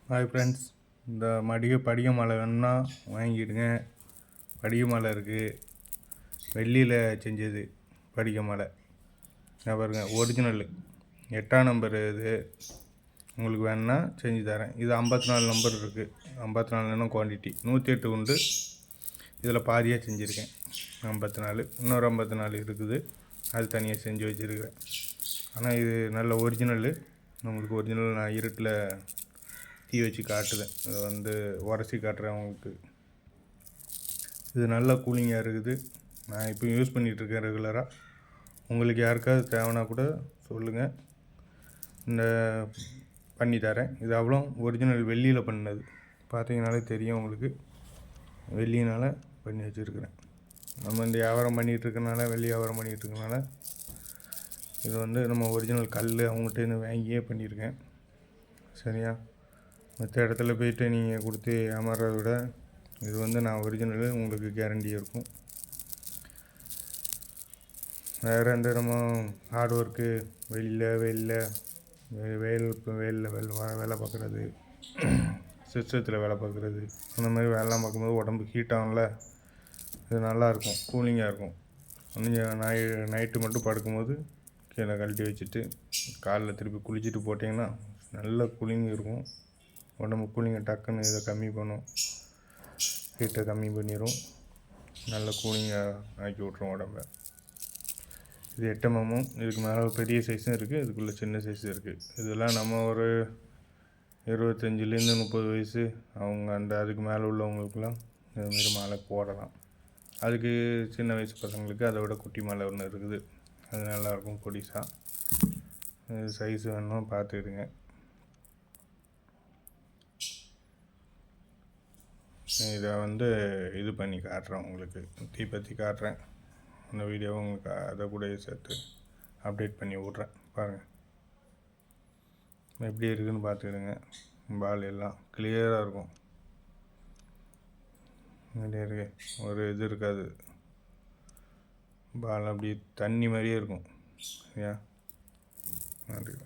Hi friends, இந்த படிக மாலை வேணும்னா வாங்கிடுங்க. படிக மாலை இருக்குது, வெள்ளியில் செஞ்சது படிக மாலை. பாருங்க, ஒரிஜினல் 8ஆம் நம்பர். இது உங்களுக்கு வேணுன்னா செஞ்சு தரேன். இது 54 நம்பர் இருக்குது, 54 குவான்டிட்டி 108 உண்டு. இதில் பாதியாக செஞ்சுருக்கேன் 54, இன்னொரு 54 இருக்குது, அது தனியாக செஞ்சு வச்சுருக்கிறேன். ஆனால் இது நல்ல ஒரிஜினலு. உங்களுக்கு ஒரிஜினல் நான் இருட்டில் தீ வச்சு காட்டுதேன், இதை உரசி காட்டுறேன் உங்களுக்கு. இது நல்லா கூலிங்காக இருக்குது. நான் இப்போ யூஸ் பண்ணிகிட்ருக்கேன் ரெகுலராக. உங்களுக்கு யாருக்காவது தேவைன்னா கூட சொல்லுங்கள், இந்த பண்ணி தரேன். இது அவ்வளோ ஒரிஜினல் வெள்ளியில் பண்ணது, பார்த்தீங்கனாலே தெரியும் உங்களுக்கு. வெள்ளினால் பண்ணி வச்சுருக்கிறேன். நம்ம இந்த வியாபாரம் பண்ணிகிட்ருக்கனால, வெள்ளி வியாபாரம் பண்ணிகிட்ருக்கனால இது நம்ம ஒரிஜினல் கல் அவங்ககிட்ட வாங்கியே பண்ணியிருக்கேன். சரியா? மற்ற இடத்துல போய்ட்டு நீங்கள் கொடுத்து ஏமாறதை விட இது நான் ஒரிஜினலு, உங்களுக்கு கேரண்டி இருக்கும். வேறு எந்த நம்ம ஹார்ட் ஒர்க்கு, வெயிலில் வேலை பார்க்குறது, சிஸ்டத்தில் வேலை பார்க்குறது, அந்த மாதிரி வேலைலாம் பார்க்கும்போது உடம்பு ஹீட் ஆகும்ல. இது நல்லாயிருக்கும், கூலிங்காக இருக்கும். நீங்கள் நைட்டு மட்டும் படுக்கும்போது கீழே கழட்டி வச்சுட்டு காலைல திருப்பி குளிச்சுட்டு போட்டிங்கன்னா நல்ல கூலிங் இருக்கும். உடம்பு கூலிங்கை டக்குன்னு இதை கம்மி பண்ணும், ஹீட்டை கம்மி பண்ணிடும், நல்ல கூலிங்காக ஆக்கி விட்ரும் உடம்பை. இது 8mm. இதுக்கு மேலே பெரிய சைஸும் இருக்குது, இதுக்குள்ளே சின்ன சைஸும் இருக்குது. இதெல்லாம் நம்ம ஒரு 25லேருந்து 30 வயசு அவங்க அதுக்கு மேலே உள்ளவங்களுக்கெல்லாம் இதுமாரி மாலை போடலாம். அதுக்கு சின்ன வயசு பசங்களுக்கு அதை விட குட்டி மாலை ஒன்று இருக்குது, அது நல்லாயிருக்கும் பொடிசாக. சைஸு வேணும் பார்த்துக்கிடுங்க. இதை இது பண்ணி காட்டுறேன் உங்களுக்கு, தீப்பற்றி காட்டுறேன். அந்த வீடியோவை உங்களுக்கு அதை கூட சேர்த்து அப்டேட் பண்ணி விட்றேன். பாருங்கள் எப்படி இருக்குதுன்னு பார்த்துக்கிடுங்க. பால் எல்லாம் கிளியராக இருக்கும், இப்படியே இருக்கு, ஒரு இது இருக்காது. பால் அப்படி தண்ணி மாதிரியே இருக்கும். ஏன் நன்றி.